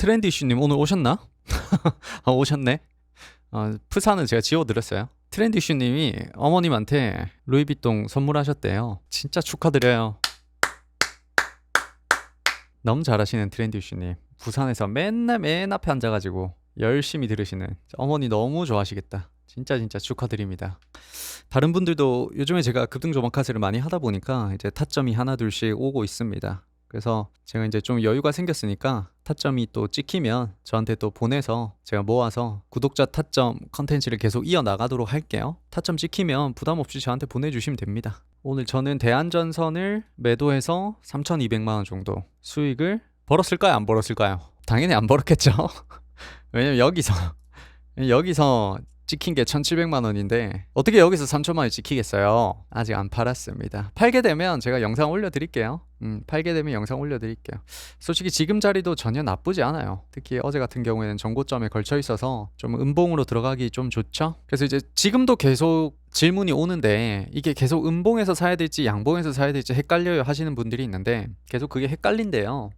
트렌디 이슈님 오늘 오셨나? 오셨네. 프사는 제가 지워드렸어요. 트렌디 이슈님이 어머님한테 루이비통 선물하셨대요. 진짜 축하드려요. 너무 잘하시는 트렌디 이슈님. 부산에서 맨날 맨 앞에 앉아가지고 열심히 들으시는 어머니 너무 좋아하시겠다. 진짜 축하드립니다. 다른 분들도 요즘에 제가 급등조마카세를 많이 하다 보니까 이제 타점이 하나 둘씩 오고 있습니다. 그래서 제가 이제 좀 여유가 생겼으니까 타점이 또 찍히면 저한테 또 보내서 제가 모아서 구독자 타점 컨텐츠를 계속 이어나가도록 할게요. 타점 찍히면 부담 없이 저한테 보내주시면 됩니다. 오늘 저는 대한전선을 매도해서 3,200만 원 정도 수익을 벌었을까요? 안 벌었을까요? 당연히 안 벌었겠죠. 왜냐면 여기서 찍힌 게 1,700만 원인데 어떻게 여기서 3천만 원이 찍히겠어요? 아직 안 팔았습니다. 팔게 되면 제가 영상 올려드릴게요. 팔게 되면 영상 올려드릴게요. 솔직히 지금 자리도 전혀 나쁘지 않아요. 특히 어제 같은 경우에는 전고점에 걸쳐 있어서 좀 음봉으로 들어가기 좀 좋죠. 그래서 이제 지금도 계속 질문이 오는데 이게 계속 음봉에서 사야 될지 양봉에서 사야 될지 헷갈려요 하시는 분들이 있는데 계속 그게 헷갈린대요.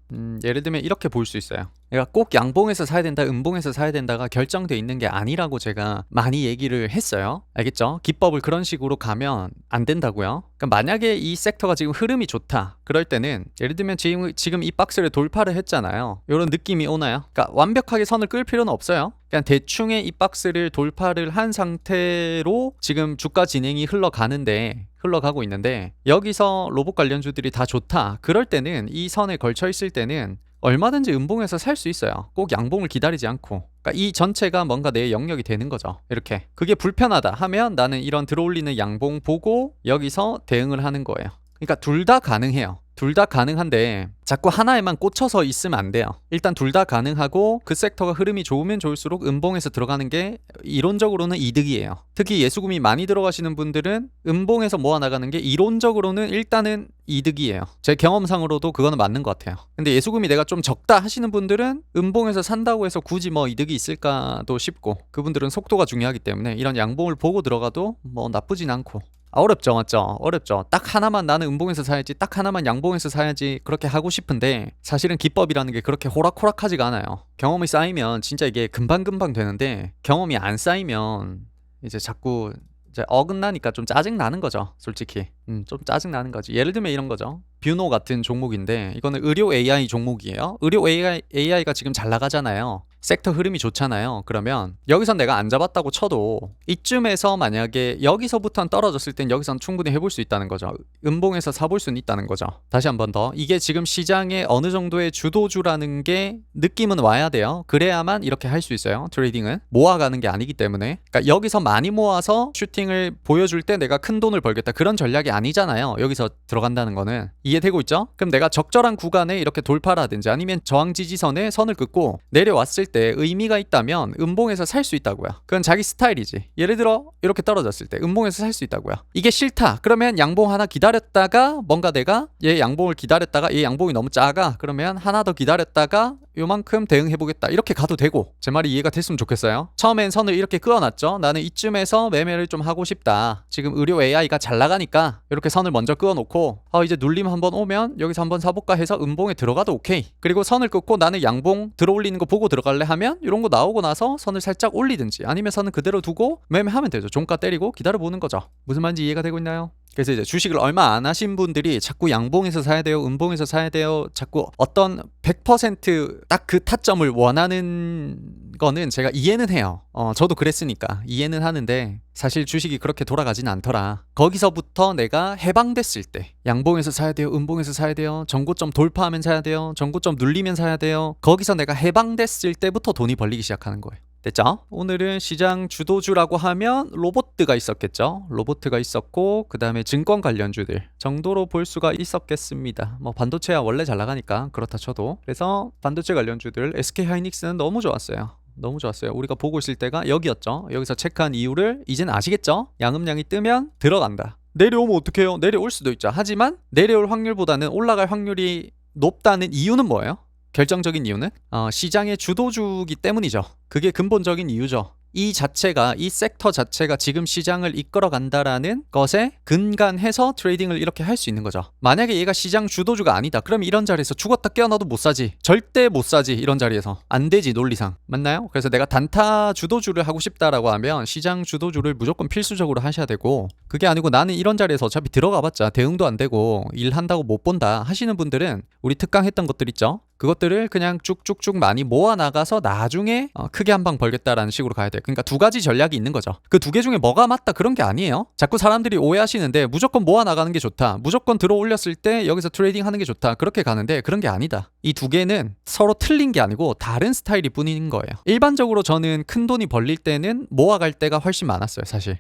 예를 들면 이렇게 볼 수 있어요. 내가 꼭 양봉에서 사야 된다, 음봉에서 사야 된다가 결정돼 있는 게 아니라고 제가 많이 얘기를 했어요. 알겠죠? 기법을 그런 식으로 가면 안 된다고요. 그러니까 만약에 이 섹터가 지금 흐름이 좋다. 그럴 때는 예를 들면 지금 이 박스를 돌파를 했잖아요. 이런 느낌이 오나요? 그러니까 완벽하게 선을 끌 필요는 없어요. 그냥 대충의 이 박스를 돌파를 한 상태로 지금 주가 진행이 흘러가고 있는데 여기서 로봇 관련주들이 다 좋다. 그럴 때는 이 선에 걸쳐 있을 때는 얼마든지 음봉에서 살 수 있어요. 꼭 양봉을 기다리지 않고. 그러니까 이 전체가 뭔가 내 영역이 되는 거죠. 이렇게. 그게 불편하다 하면 나는 이런 들어올리는 양봉 보고 여기서 대응을 하는 거예요. 그러니까 둘 다 가능해요. 둘 다 가능한데 자꾸 하나에만 꽂혀서 있으면 안 돼요. 일단 둘 다 가능하고 그 섹터가 흐름이 좋으면 좋을수록 음봉에서 들어가는 게 이론적으로는 이득이에요. 특히 예수금이 많이 들어가시는 분들은 음봉에서 모아나가는 게 이론적으로는 일단은 이득이에요. 제 경험상으로도 그거는 맞는 것 같아요. 근데 예수금이 내가 좀 적다 하시는 분들은 음봉에서 산다고 해서 굳이 뭐 이득이 있을까도 싶고 그분들은 속도가 중요하기 때문에 이런 양봉을 보고 들어가도 뭐 나쁘진 않고 어렵죠, 맞죠? 어렵죠. 딱 하나만 나는 음봉에서 사야지, 딱 하나만 양봉에서 사야지 그렇게 하고 싶은데 사실은 기법이라는 게 그렇게 호락호락하지가 않아요. 경험이 쌓이면 진짜 이게 금방금방 되는데 경험이 안 쌓이면 이제 자꾸 이제 어긋나니까 좀 짜증나는 거죠, 솔직히. 좀 짜증나는 거지. 예를 들면 이런 거죠. 뷰노 같은 종목인데 이거는 의료 AI 종목이에요. 의료 AI가 지금 잘 나가잖아요. 섹터 흐름이 좋잖아요. 그러면 여기서 내가 안 잡았다고 쳐도 이쯤에서 만약에 여기서부터는 떨어졌을 땐 여기서는 충분히 해볼 수 있다는 거죠. 음봉에서 사볼 수는 있다는 거죠. 다시 한 번 더. 이게 지금 시장에 어느 정도의 주도주라는 게 느낌은 와야 돼요. 그래야만 이렇게 할 수 있어요. 트레이딩은 모아가는 게 아니기 때문에. 그러니까 여기서 많이 모아서 슈팅을 보여줄 때 내가 큰 돈을 벌겠다. 그런 전략이 아니잖아요. 여기서 들어간다는 거는. 이해되고 있죠? 그럼 내가 적절한 구간에 이렇게 돌파라든지 아니면 저항 지지선에 선을 긋고 내려왔을 때 의미가 있다면 음봉에서 살 수 있다고요. 그건 자기 스타일이지. 예를 들어 이렇게 떨어졌을 때 음봉에서 살 수 있다고요. 이게 싫다. 그러면 양봉 하나 기다렸다가 뭔가 내가 얘 양봉을 기다렸다가 얘 양봉이 너무 작아. 그러면 하나 더 기다렸다가 요만큼 대응해보겠다. 이렇게 가도 되고. 제 말이 이해가 됐으면 좋겠어요. 처음엔 선을 이렇게 그어놨죠. 나는 이쯤에서 매매를 좀 하고 싶다. 지금 의료 AI가 잘 나가니까 이렇게 선을 먼저 그어놓고 이제 눌림 한번 오면 여기서 한번 사볼까 해서 음봉에 들어가도 오케이. 그리고 선을 긋고 나는 양봉 들어올리는 거 보고 들어갈래 하면 이런 거 나오고 나서 선을 살짝 올리든지 아니면 선은 그대로 두고 매매하면 되죠. 종가 때리고 기다려보는 거죠. 무슨 말인지 이해가 되고 있나요? 그래서 이제 주식을 얼마 안 하신 분들이 자꾸 양봉에서 사야 돼요, 음봉에서 사야 돼요, 자꾸 어떤 100% 딱 그 타점을 원하는 거는 제가 이해는 해요. 저도 그랬으니까 이해는 하는데 사실 주식이 그렇게 돌아가진 않더라. 거기서부터 내가 해방됐을 때 양봉에서 사야 돼요, 음봉에서 사야 돼요, 전고점 돌파하면 사야 돼요, 전고점 눌리면 사야 돼요. 거기서 내가 해방됐을 때부터 돈이 벌리기 시작하는 거예요. 됐죠? 오늘은 시장 주도주라고 하면 로봇가 있었겠죠. 로봇가 있었고 그 다음에 증권 관련주들 정도로 볼 수가 있었겠습니다. 뭐 반도체야 원래 잘 나가니까 그렇다 쳐도. 그래서 반도체 관련주들 SK하이닉스는 너무 좋았어요. 너무 좋았어요. 우리가 보고 있을 때가 여기였죠. 여기서 체크한 이유를 이제는 아시겠죠? 양음량이 뜨면 들어간다. 내려오면 어떡해요? 내려올 수도 있죠. 하지만 내려올 확률보다는 올라갈 확률이 높다는 이유는 뭐예요? 결정적인 이유는 시장의 주도주기 때문이죠. 그게 근본적인 이유죠. 이 자체가 이 섹터 자체가 지금 시장을 이끌어 간다라는 것에 근간해서 트레이딩을 이렇게 할 수 있는 거죠. 만약에 얘가 시장 주도주가 아니다. 그럼 이런 자리에서 죽었다 깨어나도 못 사지. 절대 못 사지. 이런 자리에서 안 되지, 논리상. 맞나요? 그래서 내가 단타 주도주를 하고 싶다라고 하면 시장 주도주를 무조건 필수적으로 하셔야 되고, 그게 아니고 나는 이런 자리에서 어차피 들어가봤자 대응도 안 되고 일한다고 못 본다 하시는 분들은 우리 특강했던 것들 있죠? 그것들을 그냥 쭉쭉쭉 많이 모아나가서 나중에 크게 한 방 벌겠다라는 식으로 가야 돼요. 그러니까 두 가지 전략이 있는 거죠. 그 두 개 중에 뭐가 맞다 그런 게 아니에요. 자꾸 사람들이 오해하시는데 무조건 모아나가는 게 좋다, 무조건 들어 올렸을 때 여기서 트레이딩 하는 게 좋다, 그렇게 가는데 그런 게 아니다. 이 두 개는 서로 틀린 게 아니고 다른 스타일이 뿐인 거예요. 일반적으로 저는 큰 돈이 벌릴 때는 모아갈 때가 훨씬 많았어요. 사실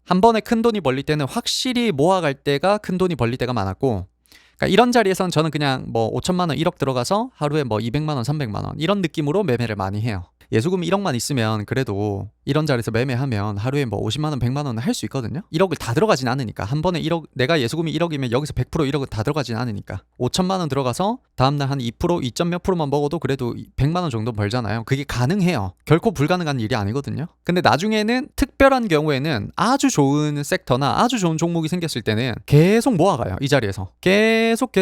한 번에 큰 돈이 벌릴 때는 확실히 모아갈 때가 큰 돈이 벌릴 때가 많았고, 그러니까 이런 자리에선 저는 그냥 뭐 5천만 원 1억 들어가서 하루에 뭐 200만 원 300만 원 이런 느낌으로 매매를 많이 해요. 예수금 1억만 있으면 그래도 이런 자리에서 매매하면 하루에 뭐 50만 원 100만 원은 할 수 있거든요. 1억을 다 들어가진 않으니까. 한 번에 1억, 내가 예수금이 1억이면 여기서 100% 1억은 다 들어가진 않으니까 5천만 원 들어가서 다음날 한 2% 2점 몇 프로만 먹어도 그래도 100만 원 정도 벌잖아요. 그게 가능해요. 결코 불가능한 일이 아니거든요. 근데 나중에는 특별한 경우에는 아주 좋은 섹터나 아주 좋은 종목이 생겼을 때는 계속 모아가요. 이 자리에서 계속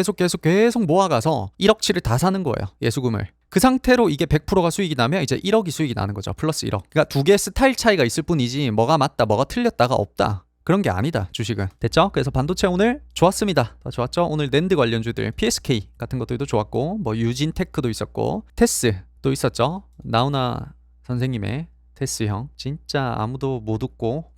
모아가서 1억치를 다 사는 거예요. 예수금을. 그 상태로 이게 100%가 수익이 나면 이제 1억이 수익이 나는 거죠. 플러스 1억. 그러니까 두 개의 스타일 차이가 있을 뿐이지 뭐가 맞다 뭐가 틀렸다가 없다, 그런 게 아니다. 주식은. 됐죠? 그래서 반도체 오늘 좋았습니다. 다 좋았죠? 오늘 낸드 관련주들 PSK 같은 것들도 좋았고, 뭐 유진테크도 있었고 테스도 있었죠. 나훈아 선생님의 테스형 진짜 아무도 못 웃고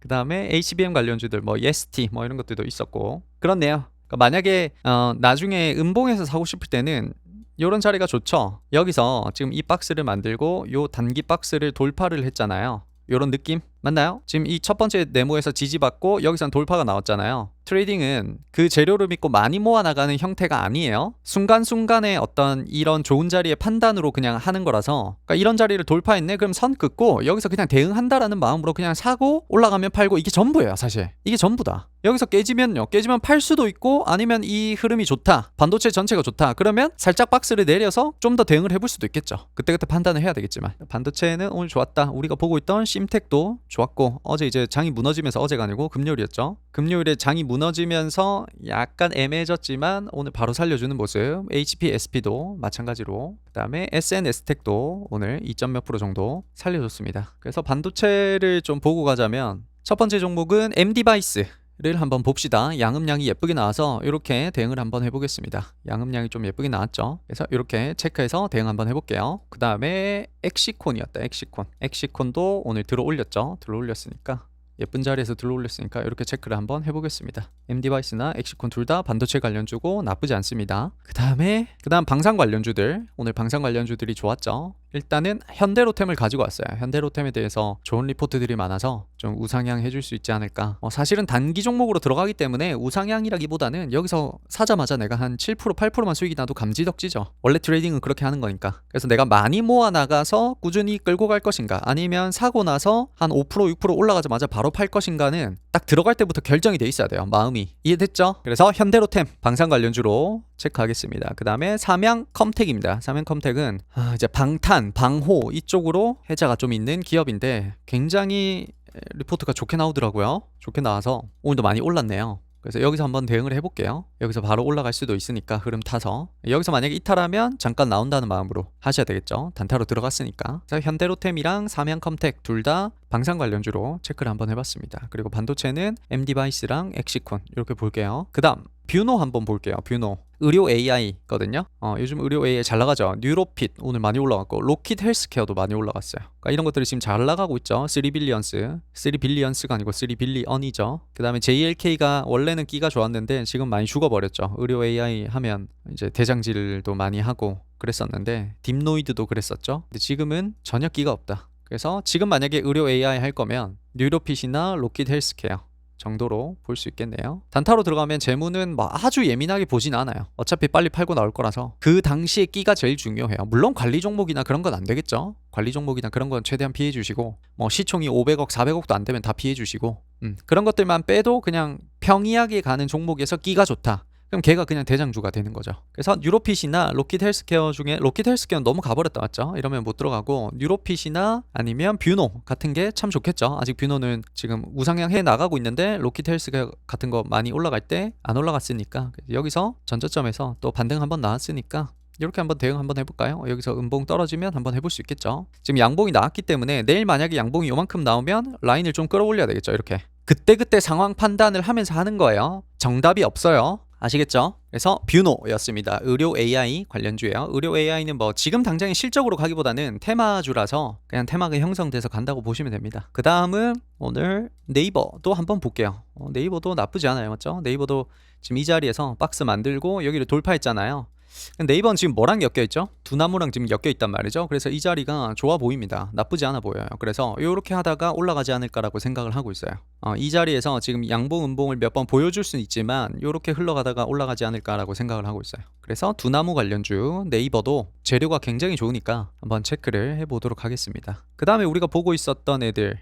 그 다음에 HBM 관련주들 뭐 예스티 뭐 이런 것들도 있었고 그렇네요. 그러니까 만약에 나중에 음봉에서 사고 싶을 때는 요런 자리가 좋죠. 여기서 지금 이 박스를 만들고 요 단기 박스를 돌파를 했잖아요. 요런 느낌 맞나요? 지금 이 첫 번째 네모에서 지지받고 여기선 돌파가 나왔잖아요. 트레이딩은 그 재료를 믿고 많이 모아나가는 형태가 아니에요. 순간순간의 어떤 이런 좋은 자리의 판단으로 그냥 하는 거라서, 그러니까 이런 자리를 돌파했네? 그럼 선 긋고 여기서 그냥 대응한다라는 마음으로 그냥 사고 올라가면 팔고, 이게 전부예요. 사실 이게 전부다. 여기서 깨지면요, 깨지면 팔 수도 있고, 아니면 이 흐름이 좋다, 반도체 전체가 좋다, 그러면 살짝 박스를 내려서 좀 더 대응을 해볼 수도 있겠죠. 그때그때 판단을 해야 되겠지만 반도체는 오늘 좋았다. 우리가 보고 있던 심텍도 좋았고, 어제 이제 장이 무너지면서, 어제가 아니고 금요일이었죠. 금요일에 장이 무너지면서 약간 애매해졌지만 오늘 바로 살려주는 모습. HPSP도 마찬가지로, 그 다음에 SNS텍도 오늘 2점 몇 프로 정도 살려줬습니다. 그래서 반도체를 좀 보고 가자면 첫 번째 종목은 M디바이스 를 한번 봅시다. 양음량이 예쁘게 나와서 이렇게 대응을 한번 해보겠습니다. 양음량이 좀 예쁘게 나왔죠. 그래서 이렇게 체크해서 대응 한번 해볼게요. 그 다음에 엑시콘이었다. 엑시콘도 오늘 들어 올렸죠. 들어 올렸으니까, 예쁜 자리에서 들어 올렸으니까 이렇게 체크를 한번 해보겠습니다. M디바이스나 엑시콘 둘 다 반도체 관련주고 나쁘지 않습니다. 그 다음 방산 관련주들, 오늘 방산 관련주들이 좋았죠. 일단은 현대로템을 가지고 왔어요. 현대로템에 대해서 좋은 리포트들이 많아서 좀 우상향 해줄 수 있지 않을까. 사실은 단기 종목으로 들어가기 때문에 우상향이라기보다는 여기서 사자마자 내가 한 7% 8%만 수익이 나도 감지덕지죠. 원래 트레이딩은 그렇게 하는 거니까. 그래서 내가 많이 모아 나가서 꾸준히 끌고 갈 것인가, 아니면 사고 나서 한 5% 6% 올라가자마자 바로 팔 것인가는 딱 들어갈 때부터 결정이 돼 있어야 돼요. 마음이. 이해됐죠? 그래서 현대로템 방산 관련주로 체크하겠습니다. 그 다음에 삼양컴텍입니다. 삼양컴텍은 이제 방탄, 방호 이쪽으로 해자가 좀 있는 기업인데 굉장히 리포트가 좋게 나오더라고요. 좋게 나와서 오늘도 많이 올랐네요. 그래서 여기서 한번 대응을 해볼게요. 여기서 바로 올라갈 수도 있으니까 흐름 타서, 여기서 만약에 이탈하면 잠깐 나온다는 마음으로 하셔야 되겠죠. 단타로 들어갔으니까. 그래서 현대로템이랑 삼양컴텍 둘 다 방산 관련주로 체크를 한번 해봤습니다. 그리고 반도체는 M디바이스랑 엑시콘 이렇게 볼게요. 그 다음 뷰노 한번 볼게요. 뷰노 의료 AI거든요. 요즘 의료 AI 잘 나가죠. 뉴로핏 오늘 많이 올라갔고, 로킷 헬스케어도 많이 올라갔어요. 그러니까 이런 것들이 지금 잘 나가고 있죠. 3빌리언스가 아니고 3빌리언이죠. 그 다음에 JLK가 원래는 끼가 좋았는데 지금 많이 죽어버렸죠. 의료 AI 하면 이제 대장질도 많이 하고 그랬었는데, 딥노이드도 그랬었죠. 근데 지금은 전혀 끼가 없다. 그래서 지금 만약에 의료 AI 할 거면 뉴로핏이나 로킷 헬스케어 정도로 볼 수 있겠네요. 단타로 들어가면 재무는 뭐 아주 예민하게 보진 않아요. 어차피 빨리 팔고 나올 거라서 그 당시에 끼가 제일 중요해요. 물론 관리 종목이나 그런 건 안 되겠죠. 관리 종목이나 그런 건 최대한 피해 주시고, 뭐 시총이 500억 400억도 안 되면 다 피해 주시고, 그런 것들만 빼도 그냥 평이하게 가는 종목에서 끼가 좋다. 그럼 걔가 그냥 대장주가 되는 거죠. 그래서 뉴로핏이나 로키드 헬스케어 중에 로키드 헬스케어는 너무 가버렸다 맞죠? 이러면 못 들어가고 뉴로핏이나 아니면 뷰노 같은 게 참 좋겠죠. 아직 뷰노는 지금 우상향 해 나가고 있는데 로키드 헬스케어 같은 거 많이 올라갈 때 안 올라갔으니까 여기서 전저점에서 또 반등 한번 나왔으니까 이렇게 한번 대응 한번 해볼까요? 여기서 음봉 떨어지면 한번 해볼 수 있겠죠. 지금 양봉이 나왔기 때문에 내일 만약에 양봉이 요만큼 나오면 라인을 좀 끌어올려야 되겠죠. 이렇게 그때그때 상황 판단을 하면서 하는 거예요. 정답이 없어요. 아시겠죠? 그래서 뷰노였습니다. 의료 AI 관련주예요. 의료 AI는 뭐 지금 당장에 실적으로 가기보다는 테마주라서 그냥 테마가 형성돼서 간다고 보시면 됩니다. 그 다음은 오늘 네이버도 한번 볼게요. 네이버도 나쁘지 않아요. 맞죠? 네이버도 지금 이 자리에서 박스 만들고 여기를 돌파했잖아요. 네이버는 지금 뭐랑 엮여있죠? 두나무랑 지금 엮여있단 말이죠. 그래서 이 자리가 좋아 보입니다. 나쁘지 않아 보여요. 그래서 이렇게 하다가 올라가지 않을까라고 생각을 하고 있어요. 이 자리에서 지금 양봉 음봉을 몇 번 보여줄 수는 있지만 이렇게 흘러가다가 올라가지 않을까라고 생각을 하고 있어요. 그래서 두나무 관련주 네이버도 재료가 굉장히 좋으니까 한번 체크를 해보도록 하겠습니다. 그 다음에 우리가 보고 있었던 애들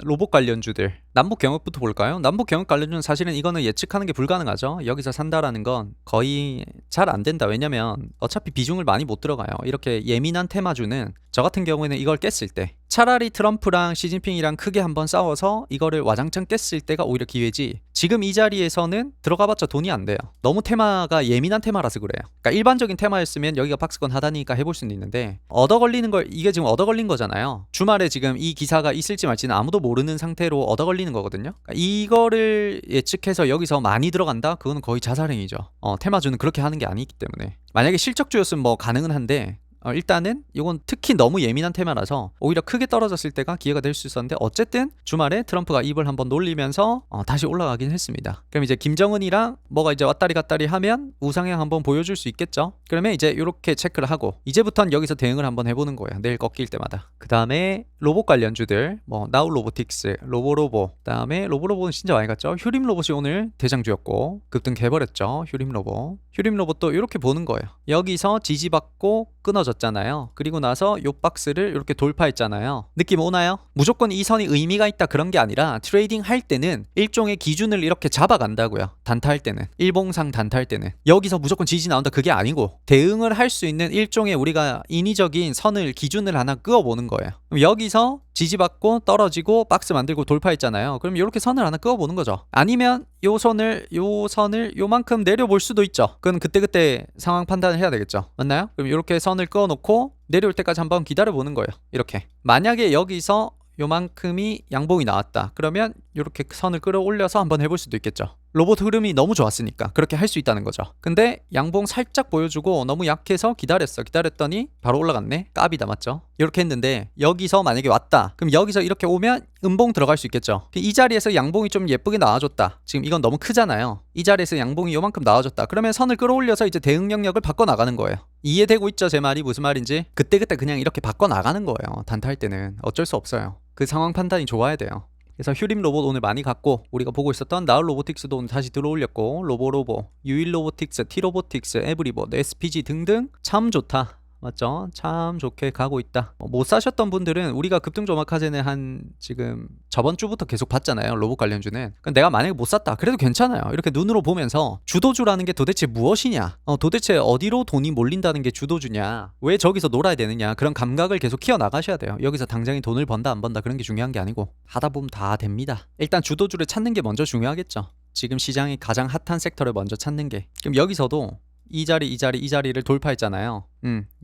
로봇 관련주들 남북 경협부터 볼까요? 남북 경협 관련주는 사실은 이거는 예측하는 게 불가능하죠. 여기서 산다라는 건 거의 잘 안 된다. 왜냐면 어차피 비중을 많이 못 들어가요. 이렇게 예민한 테마주는 저 같은 경우에는 이걸 깼을 때 차라리 트럼프랑 시진핑이랑 크게 한번 싸워서 이거를 와장창 깼을 때가 오히려 기회지 지금 이 자리에서는 들어가봤자 돈이 안 돼요. 너무 테마가 예민한 테마라서 그래요. 그러니까 일반적인 테마였으면 여기가 박스권 하다니까 해볼 수는 있는데 얻어 걸리는 걸 이게 지금 얻어 걸린 거잖아요. 주말에 지금 이 기사가 있을지 말지는 아무도 모르는 상태로 얻어 걸리는 거거든요. 그러니까 이거를 예측해서 여기서 많이 들어간다? 그거는 거의 자살행위죠. 테마주는 그렇게 하는 게 아니기 때문에 만약에 실적주였으면 뭐 가능은 한데 일단은 이건 특히 너무 예민한 테마라서 오히려 크게 떨어졌을 때가 기회가 될 수 있었는데 어쨌든 주말에 트럼프가 입을 한번 놀리면서 다시 올라가긴 했습니다. 그럼 이제 김정은이랑 뭐가 이제 왔다리 갔다리 하면 우상향 한번 보여줄 수 있겠죠. 그러면 이제 이렇게 체크를 하고 이제부터는 여기서 대응을 한번 해보는 거예요. 내일 꺾일 때마다. 그 다음에 로봇 관련주들 뭐 나우 로보틱스, 로보로보 그 다음에 로보로보는 진짜 많이 갔죠. 휴림 로봇이 오늘 대장주였고 급등 개버렸죠. 휴림 로봇도 이렇게 보는 거예요. 여기서 지지받고 끊어졌잖아요. 그리고 나서 요 박스를 이렇게 돌파했잖아요. 느낌 오나요? 무조건 이 선이 의미가 있다 그런 게 아니라 트레이딩 할 때는 일종의 기준을 이렇게 잡아간다고요. 단타할 때는 일봉상 단타할 때는 여기서 무조건 지지 나온다 그게 아니고 대응을 할 수 있는 일종의 우리가 인위적인 선을 기준을 하나 그어보는 거예요. 그럼 여기서 지지받고 떨어지고 박스 만들고 돌파했잖아요. 그럼 이렇게 선을 하나 그어보는 거죠. 아니면 요 선을 요만큼 내려볼 수도 있죠. 그건 그때그때 상황 판단을 해야 되겠죠. 맞나요? 그럼 이렇게 선을 그어놓고 내려올 때까지 한번 기다려보는 거예요. 이렇게 만약에 여기서 요만큼이 양봉이 나왔다. 그러면 이렇게 선을 끌어올려서 한번 해볼 수도 있겠죠. 로봇 흐름이 너무 좋았으니까 그렇게 할 수 있다는 거죠. 근데 양봉 살짝 보여주고 너무 약해서 기다렸더니 바로 올라갔네. 깝이다 맞죠? 이렇게 했는데 여기서 만약에 왔다. 그럼 여기서 이렇게 오면 음봉 들어갈 수 있겠죠. 이 자리에서 양봉이 좀 예쁘게 나와줬다. 지금 이건 너무 크잖아요. 이 자리에서 양봉이 요만큼 나와줬다. 그러면 선을 끌어올려서 이제 대응 영역을 바꿔나가는 거예요. 이해되고 있죠? 제 말이 무슨 말인지? 그때그때 그냥 이렇게 바꿔나가는 거예요. 단타할 때는 어쩔 수 없어요. 그 상황 판단이 좋아야 돼요. 그래서 휴림 로봇 오늘 많이 갔고 우리가 보고 있었던 나울 로보틱스도 오늘 다시 들어올렸고 로보로보, 유일 로보틱스, 티로보틱스, 에브리봇, SPG 등등 참 좋다. 맞죠? 참 좋게 가고 있다. 못 사셨던 분들은 우리가 급등 조마카세는 한 지금 저번 주부터 계속 봤잖아요. 로봇 관련주는. 내가 만약에 못 샀다. 그래도 괜찮아요. 이렇게 눈으로 보면서 주도주라는 게 도대체 무엇이냐? 도대체 어디로 돈이 몰린다는 게 주도주냐? 왜 저기서 놀아야 되느냐? 그런 감각을 계속 키워나가셔야 돼요. 여기서 당장에 돈을 번다 안 번다 그런 게 중요한 게 아니고 하다 보면 다 됩니다. 일단 주도주를 찾는 게 먼저 중요하겠죠. 지금 시장이 가장 핫한 섹터를 먼저 찾는 게. 그럼 여기서도 이 자리를 돌파했잖아요.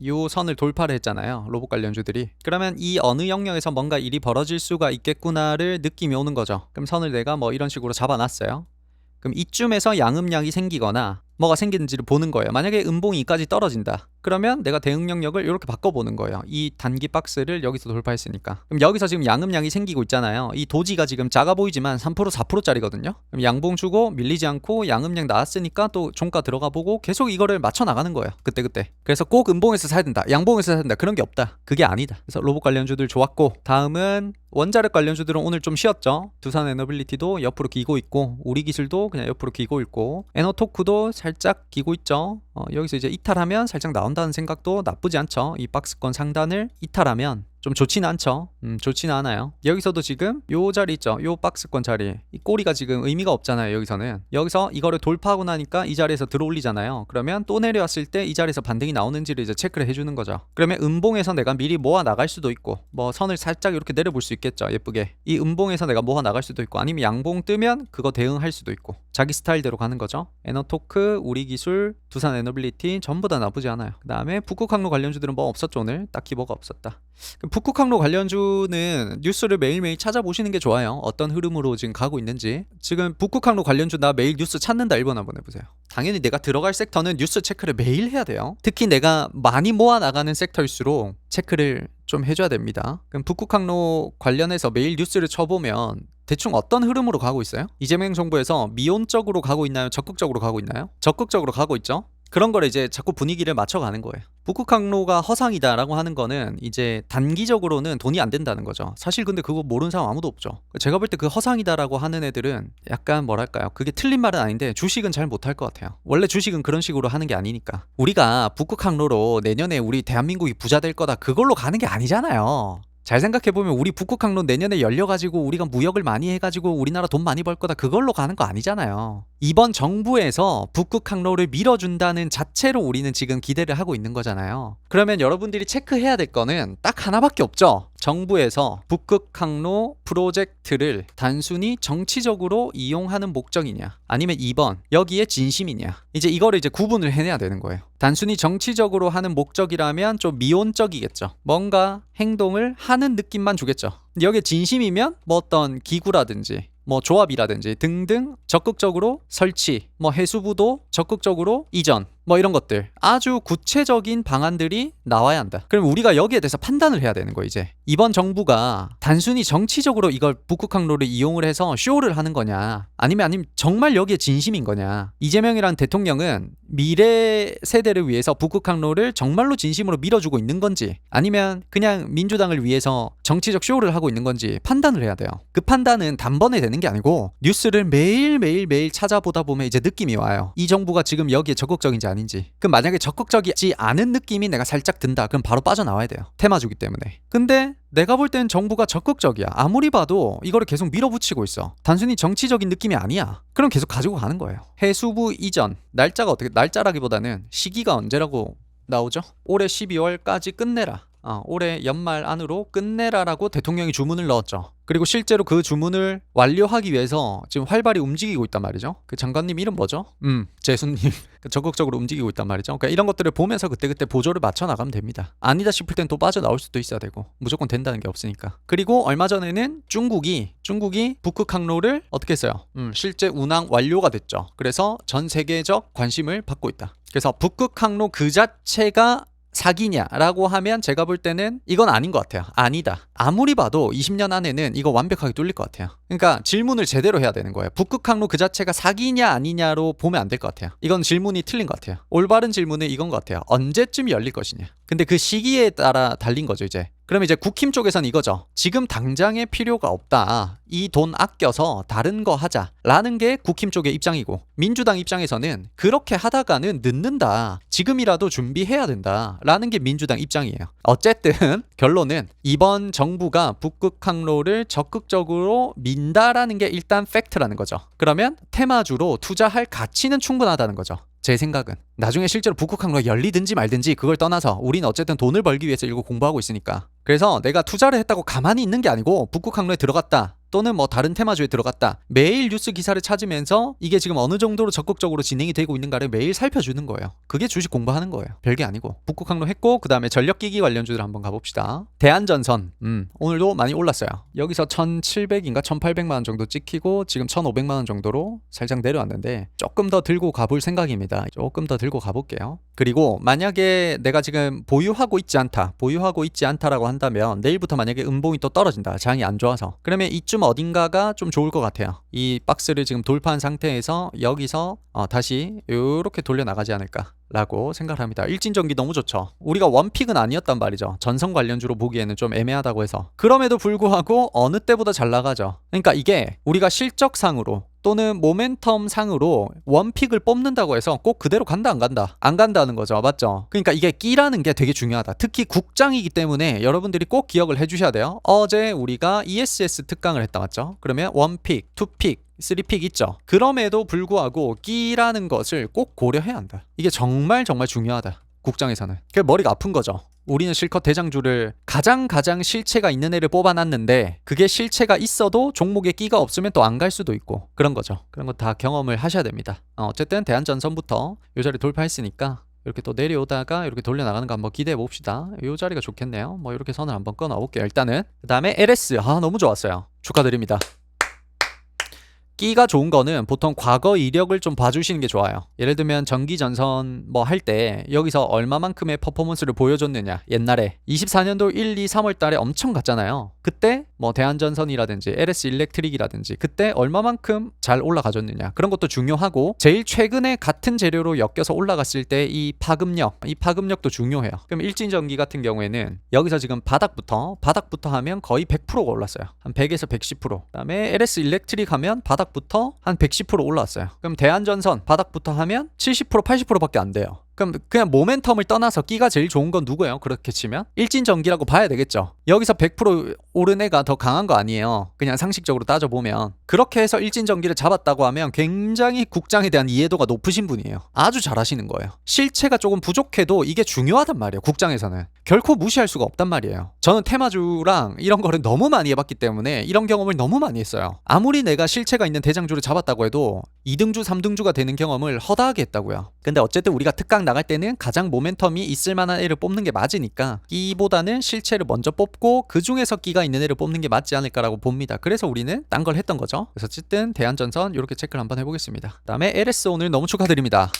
요 선을 돌파를 했잖아요. 로봇 관련주들이. 그러면 이 어느 영역에서 뭔가 일이 벌어질 수가 있겠구나를 느낌이 오는 거죠. 그럼 선을 내가 뭐 이런 식으로 잡아놨어요. 그럼 이쯤에서 양음약이 생기거나 뭐가 생기는지를 보는 거예요. 만약에 음봉이 이까지 떨어진다. 그러면 내가 대응 영역을 이렇게 바꿔보는 거예요. 이 단기 박스를 여기서 돌파했으니까. 그럼 여기서 지금 양음량이 생기고 있잖아요. 이 도지가 지금 작아 보이지만 3% 4%짜리거든요. 그럼 양봉 주고 밀리지 않고 양음량 나왔으니까 또 종가 들어가 보고 계속 이거를 맞춰 나가는 거예요. 그때. 그래서 꼭 음봉에서 사야 된다. 양봉에서 사야 된다. 그런 게 없다. 그게 아니다. 그래서 로봇 관련주들 좋았고 다음은 원자력 관련주들은 오늘 좀 쉬었죠. 두산 에너빌리티도 옆으로 기고 있고 우리 기술도 그냥 옆으로 기고 있고 에너토크도 살짝 기고 있죠. 여기서 이제 이탈하면 살짝 나온다는 생각도 나쁘지 않죠. 이 박스권 상단을 이탈하면 좀 좋지는 않죠. 좋지는 않아요. 여기서도 지금 요 자리 있죠. 요 박스권 자리. 이 꼬리가 지금 의미가 없잖아요. 여기서는. 여기서 이거를 돌파하고 나니까 이 자리에서 들어올리잖아요. 그러면 또 내려왔을 때 이 자리에서 반등이 나오는지를 이제 체크를 해주는 거죠. 그러면 음봉에서 내가 미리 모아 나갈 수도 있고, 뭐 선을 살짝 이렇게 내려볼 수 있겠죠. 예쁘게. 이 음봉에서 내가 모아 나갈 수도 있고, 아니면 양봉 뜨면 그거 대응할 수도 있고, 자기 스타일대로 가는 거죠. 에너토크, 우리기술, 두산 에너빌리티 전부 다 나쁘지 않아요. 그 다음에 북극항로 관련주들은 뭐 없었죠. 오늘 딱히 뭐가 없었다. 북극항로 관련주는 뉴스를 매일매일 찾아보시는 게 좋아요. 어떤 흐름으로 지금 가고 있는지. 지금 북극항로 관련주 나 매일 뉴스 찾는다 1번 한번 해보세요. 당연히 내가 들어갈 섹터는 뉴스 체크를 매일 해야 돼요. 특히 내가 많이 모아 나가는 섹터일수록 체크를 좀 해줘야 됩니다. 그럼 북극항로 관련해서 매일 뉴스를 쳐보면 대충 어떤 흐름으로 가고 있어요? 이재명 정부에서 미온적으로 가고 있나요? 적극적으로 가고 있나요? 적극적으로 가고 있죠. 그런 거를 이제 자꾸 분위기를 맞춰가는 거예요. 북극항로가 허상이다라고 하는 거는 이제 단기적으로는 돈이 안 된다는 거죠. 사실 근데 그거 모르는 사람 아무도 없죠. 제가 볼 때 그 허상이다라고 하는 애들은 약간 뭐랄까요, 그게 틀린 말은 아닌데 주식은 잘 못할 것 같아요. 원래 주식은 그런 식으로 하는 게 아니니까. 우리가 북극항로로 내년에 우리 대한민국이 부자 될 거다, 그걸로 가는 게 아니잖아요. 잘 생각해보면 우리 북극항로 내년에 열려가지고 우리가 무역을 많이 해가지고 우리나라 돈 많이 벌 거다, 그걸로 가는 거 아니잖아요. 이번 정부에서 북극항로를 밀어준다는 자체로 우리는 지금 기대를 하고 있는 거잖아요. 그러면 여러분들이 체크해야 될 거는 딱 하나밖에 없죠. 정부에서 북극항로 프로젝트를 단순히 정치적으로 이용하는 목적이냐, 아니면 2번 여기에 진심이냐. 이제 이거를 이제 구분을 해내야 되는 거예요. 단순히 정치적으로 하는 목적이라면 좀 미온적이겠죠. 뭔가 행동을 하는 느낌만 주겠죠. 근데 여기에 진심이면 뭐 어떤 기구라든지 뭐 조합이라든지 등등 적극적으로 설치, 뭐 해수부도 적극적으로 이전, 뭐 이런 것들 아주 구체적인 방안들이 나와야 한다. 그럼 우리가 여기에 대해서 판단을 해야 되는 거예요. 이제 이번 정부가 단순히 정치적으로 이걸 북극항로를 이용을 해서 쇼를 하는 거냐, 아니면 정말 여기에 진심인 거냐. 이재명이라는 대통령은 미래 세대를 위해서 북극항로를 정말로 진심으로 밀어주고 있는 건지, 아니면 그냥 민주당을 위해서 정치적 쇼를 하고 있는 건지 판단을 해야 돼요. 그 판단은 단번에 되는 게 아니고 뉴스를 매일 찾아보다 보면 이제 느낌이 와요. 이 정부가 지금 여기에 적극적인지 아닌지. 그럼 만약에 적극적이지 않은 느낌이 내가 살짝 든다, 그럼 바로 빠져나와야 돼요. 테마주기 때문에. 근데 내가 볼 땐 정부가 적극적이야. 아무리 봐도 이거를 계속 밀어붙이고 있어. 단순히 정치적인 느낌이 아니야. 그럼 계속 가지고 가는 거예요. 해수부 이전 날짜가 어떻게, 날짜라기보다는 시기가 언제라고 나오죠? 올해 12월까지 끝내라. 올해 연말 안으로 끝내라라고 대통령이 주문을 넣었죠. 그리고 실제로 그 주문을 완료하기 위해서 지금 활발히 움직이고 있단 말이죠. 그 장관님 이름 뭐죠? 재수님. 적극적으로 움직이고 있단 말이죠. 그러니까 이런 것들을 보면서 그때그때 보조를 맞춰 나가면 됩니다. 아니다 싶을 땐 또 빠져나올 수도 있어야 되고, 무조건 된다는 게 없으니까. 그리고 얼마 전에는 중국이 북극항로를 어떻게 했어요? 실제 운항 완료가 됐죠. 그래서 전 세계적 관심을 받고 있다. 그래서 북극항로 그 자체가 사기냐라고 하면 제가 볼 때는 이건 아닌 것 같아요. 아니다. 아무리 봐도 20년 안에는 이거 완벽하게 뚫릴 것 같아요. 그러니까 질문을 제대로 해야 되는 거예요. 북극항로 그 자체가 사기냐 아니냐로 보면 안 될 것 같아요. 이건 질문이 틀린 것 같아요. 올바른 질문은 이건 것 같아요. 언제쯤 열릴 것이냐. 근데 그 시기에 따라 달린 거죠, 이제. 그러면 이제 국힘 쪽에서는 이거죠. 지금 당장에 필요가 없다. 이 돈 아껴서 다른 거 하자라는 게 국힘 쪽의 입장이고, 민주당 입장에서는 그렇게 하다가는 늦는다. 지금이라도 준비해야 된다라는 게 민주당 입장이에요. 어쨌든 결론은 이번 정부가 북극항로를 적극적으로 민다라는 게 일단 팩트라는 거죠. 그러면 테마주로 투자할 가치는 충분하다는 거죠. 제 생각은 나중에 실제로 북극항로가 열리든지 말든지 그걸 떠나서 우리는 어쨌든 돈을 벌기 위해서 이거 공부하고 있으니까. 그래서 내가 투자를 했다고 가만히 있는 게 아니고 북극항로에 들어갔다, 또는 뭐 다른 테마주에 들어갔다, 매일 뉴스 기사를 찾으면서 이게 지금 어느 정도로 적극적으로 진행이 되고 있는가를 매일 살펴주는 거예요. 그게 주식 공부하는 거예요. 별게 아니고. 북극항로 했고, 그 다음에 전력기기 관련주들 한번 가봅시다. 대한전선 오늘도 많이 올랐어요. 여기서 1700인가 1800만 원 정도 찍히고 지금 1500만 원 정도로 살짝 내려왔는데 조금 더 들고 가볼 생각입니다. 조금 더 들고 가볼게요. 그리고 만약에 내가 지금 보유하고 있지 않다라고 한다면 내일부터 만약에 음봉이 또 떨어진다, 장이 안 좋아서, 그러면 이쯤 어딘가가 좀 좋을 것 같아요. 이 박스를 지금 돌파한 상태에서 여기서 다시 이렇게 돌려 나가지 않을까. 라고 생각을 합니다. 일진전기 너무 좋죠. 우리가 원픽은 아니었단 말이죠. 전성 관련주로 보기에는 좀 애매하다고 해서. 그럼에도 불구하고 어느 때보다 잘 나가죠. 그러니까 이게 우리가 실적상으로 또는 모멘텀 상으로 원픽을 뽑는다고 해서 꼭 그대로 간다 안 간다 안 간다는 거죠. 맞죠? 그러니까 이게 끼라는 게 되게 중요하다. 특히 국장이기 때문에 여러분들이 꼭 기억을 해주셔야 돼요. 어제 우리가 ESS 특강을 했다 맞죠? 그러면 원픽, 투픽 3픽 있죠. 그럼에도 불구하고 끼라는 것을 꼭 고려해야 한다. 이게 정말 중요하다. 국장에서는. 그게 머리가 아픈 거죠. 우리는 실컷 대장주를 가장 실체가 있는 애를 뽑아놨는데 그게 실체가 있어도 종목에 끼가 없으면 또 안 갈 수도 있고 그런 거죠. 그런 거 다 경험을 하셔야 됩니다. 어쨌든 대한전선부터 이 자리 돌파했으니까 이렇게 또 내려오다가 이렇게 돌려나가는 거 한번 기대해 봅시다. 이 자리가 좋겠네요. 뭐 이렇게 선을 한번 끊어 볼게요. 일단은 그 다음에 LS 너무 좋았어요. 축하드립니다. 끼가 좋은 거는 보통 과거 이력을 좀 봐주시는 게 좋아요. 예를 들면 전기전선 뭐 할 때 여기서 얼마만큼의 퍼포먼스를 보여줬느냐. 옛날에 24년도 1, 2, 3월 달에 엄청 갔잖아요. 그때 뭐 대한전선이라든지 LS 일렉트릭이라든지 그때 얼마만큼 잘 올라가줬느냐. 그런 것도 중요하고 제일 최근에 같은 재료로 엮여서 올라갔을 때 이 파급력도 중요해요. 그럼 일진전기 같은 경우에는 여기서 지금 바닥부터 하면 거의 100%가 올랐어요. 한 100에서 110%. 그다음에 LS 일렉트릭 하면 바닥부터 한 110% 올라왔어요. 그럼 대한전선 바닥부터 하면 70% 80%밖에 안 돼요. 그럼 그냥 모멘텀을 떠나서 끼가 제일 좋은 건 누구예요? 그렇게 치면 일진전기라고 봐야 되겠죠. 여기서 100% 오른 애가 더 강한 거 아니에요. 그냥 상식적으로 따져보면. 그렇게 해서 일진전기를 잡았다고 하면 굉장히 국장에 대한 이해도가 높으신 분이에요. 아주 잘하시는 거예요. 실체가 조금 부족해도 이게 중요하단 말이에요. 국장에서는. 결코 무시할 수가 없단 말이에요. 저는 테마주랑 이런 거를 너무 많이 해봤기 때문에 이런 경험을 너무 많이 했어요. 아무리 내가 실체가 있는 대장주를 잡았다고 해도 2등주 3등주가 되는 경험을 허다하게 했다고요. 근데 어쨌든 우리가 특강 나갈 때는 가장 모멘텀이 있을 만한 애를 뽑는 게 맞으니까 끼보다는 실체를 먼저 뽑고 그 중에서 끼가 있는 애를 뽑는 게 맞지 않을까라고 봅니다. 그래서 우리는 딴 걸 했던 거죠. 그래서 어쨌든 대한전선 이렇게 체크를 한번 해보겠습니다. 그 다음에 LS 오늘 너무 축하드립니다.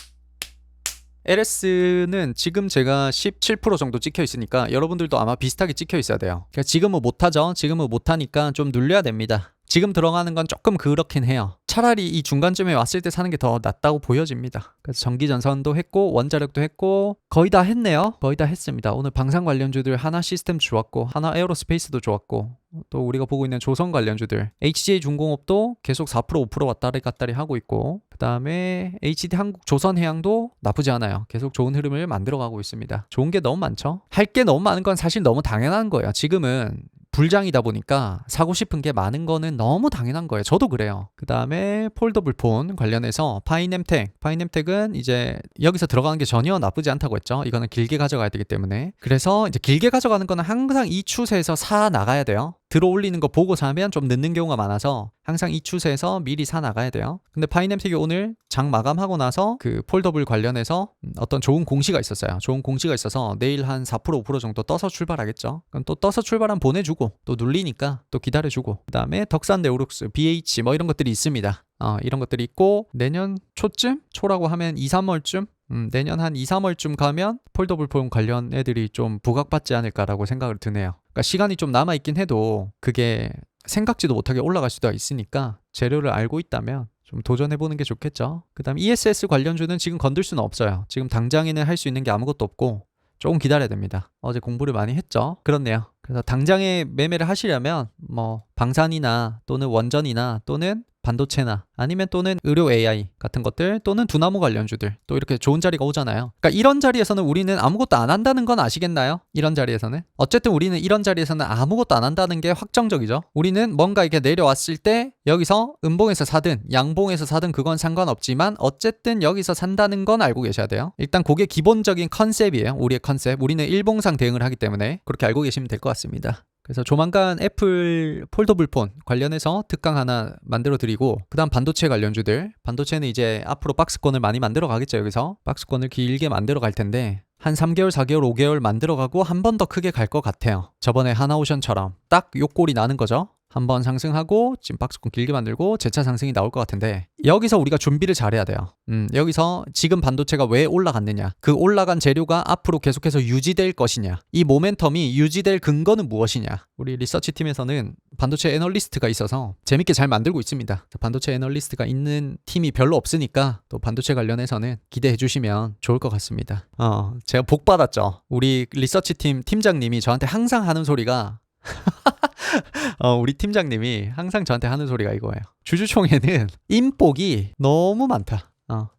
LS는 지금 제가 17% 정도 찍혀 있으니까 여러분들도 아마 비슷하게 찍혀 있어야 돼요. 그러니까 지금은 못하죠. 지금은 못하니까 좀 눌려야 됩니다. 지금 들어가는 건 조금 그렇긴 해요. 차라리 이 중간쯤에 왔을 때 사는 게 더 낫다고 보여집니다. 그래서 전기전선도 했고 원자력도 했고 거의 다 했네요. 거의 다 했습니다. 오늘 방산 관련주들 하나 시스템 좋았고 하나 에어로스페이스도 좋았고 또 우리가 보고 있는 조선 관련주들 HJ 중공업도 계속 4% 5% 왔다리 갔다리 하고 있고 그 다음에 HD 한국 조선해양도 나쁘지 않아요. 계속 좋은 흐름을 만들어가고 있습니다. 좋은 게 너무 많죠. 할 게 너무 많은 건 사실 너무 당연한 거예요. 지금은 불장이다 보니까 사고 싶은 게 많은 거는 너무 당연한 거예요. 저도 그래요. 그 다음에 폴더블 폰 관련해서 파이넴텍은 이제 여기서 들어가는 게 전혀 나쁘지 않다고 했죠. 이거는 길게 가져가야 되기 때문에. 그래서 이제 길게 가져가는 거는 항상 이 추세에서 사 나가야 돼요. 들어올리는 거 보고 사면 좀 늦는 경우가 많아서 항상 이 추세에서 미리 사 나가야 돼요. 근데 파이넴텍이 오늘 장 마감하고 나서 그 폴더블 관련해서 어떤 좋은 공시가 있었어요. 좋은 공시가 있어서 내일 한 4% 5% 정도 떠서 출발하겠죠. 그럼 또 떠서 출발하면 보내주고 또 눌리니까 또 기다려주고 그 다음에 덕산 네오룩스, BH 뭐 이런 것들이 있습니다. 이런 것들이 있고 내년 초쯤? 초라고 하면 2, 3월쯤? 내년 한 2, 3월쯤 가면 폴더블 폰 관련 애들이 좀 부각받지 않을까라고 생각을 드네요. 그러니까 시간이 좀 남아있긴 해도 그게 생각지도 못하게 올라갈 수도 있으니까 재료를 알고 있다면 좀 도전해보는 게 좋겠죠. 그 다음 ESS 관련주는 지금 건들 수는 없어요. 지금 당장에는 할 수 있는 게 아무것도 없고 조금 기다려야 됩니다. 어제 공부를 많이 했죠. 그렇네요. 그래서 당장에 매매를 하시려면 뭐 방산이나 또는 원전이나 또는 반도체나 아니면 또는 의료 AI 같은 것들 또는 두나무 관련주들 또 이렇게 좋은 자리가 오잖아요. 그러니까 이런 자리에서는 우리는 아무것도 안 한다는 건 아시겠나요? 이런 자리에서는 어쨌든 우리는 이런 자리에서는 아무것도 안 한다는 게 확정적이죠. 우리는 뭔가 이렇게 내려왔을 때 여기서 음봉에서 사든 양봉에서 사든 그건 상관없지만 어쨌든 여기서 산다는 건 알고 계셔야 돼요. 일단 그게 기본적인 컨셉이에요. 우리의 컨셉. 우리는 일봉상 대응을 하기 때문에 그렇게 알고 계시면 될 것 같습니다. 그래서 조만간 애플 폴더블 폰 관련해서 특강 하나 만들어 드리고 그 다음 반도체 관련주들 반도체는 이제 앞으로 박스권을 많이 만들어 가겠죠. 여기서 박스권을 길게 만들어 갈 텐데 한 3개월 4개월 5개월 만들어 가고 한 번 더 크게 갈 것 같아요. 저번에 하나오션처럼 딱 요 꼴이 나는 거죠. 한번 상승하고 지금 박스권 길게 만들고 재차 상승이 나올 것 같은데 여기서 우리가 준비를 잘해야 돼요. 여기서 지금 반도체가 왜 올라갔느냐, 그 올라간 재료가 앞으로 계속해서 유지될 것이냐, 이 모멘텀이 유지될 근거는 무엇이냐. 우리 리서치 팀에서는 반도체 애널리스트가 있어서 재밌게 잘 만들고 있습니다. 반도체 애널리스트가 있는 팀이 별로 없으니까 또 반도체 관련해서는 기대해 주시면 좋을 것 같습니다. 제가 복 받았죠. 우리 리서치 팀 팀장님이 저한테 항상 하는 소리가 우리 팀장님이 항상 저한테 하는 소리가 이거예요. 주주총회는 인복이 너무 많다.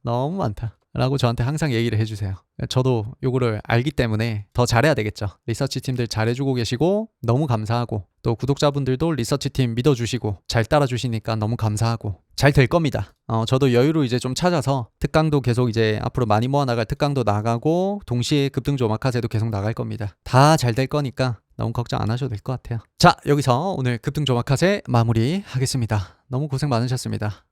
너무 많다. 라고 저한테 항상 얘기를 해주세요. 저도 요거를 알기 때문에 더 잘해야 되겠죠. 리서치 팀들 잘해주고 계시고 너무 감사하고, 또 구독자분들도 리서치 팀 믿어주시고 잘 따라주시니까 너무 감사하고 잘 될 겁니다. 저도 여유를 이제 좀 찾아서 특강도 계속 이제 앞으로 많이 모아나갈 특강도 나가고 동시에 급등조 오마카세도 계속 나갈 겁니다. 다 잘 될 거니까 너무 걱정 안 하셔도 될 것 같아요. 자, 여기서 오늘 급등조 오마카세 마무리 하겠습니다. 너무 고생 많으셨습니다.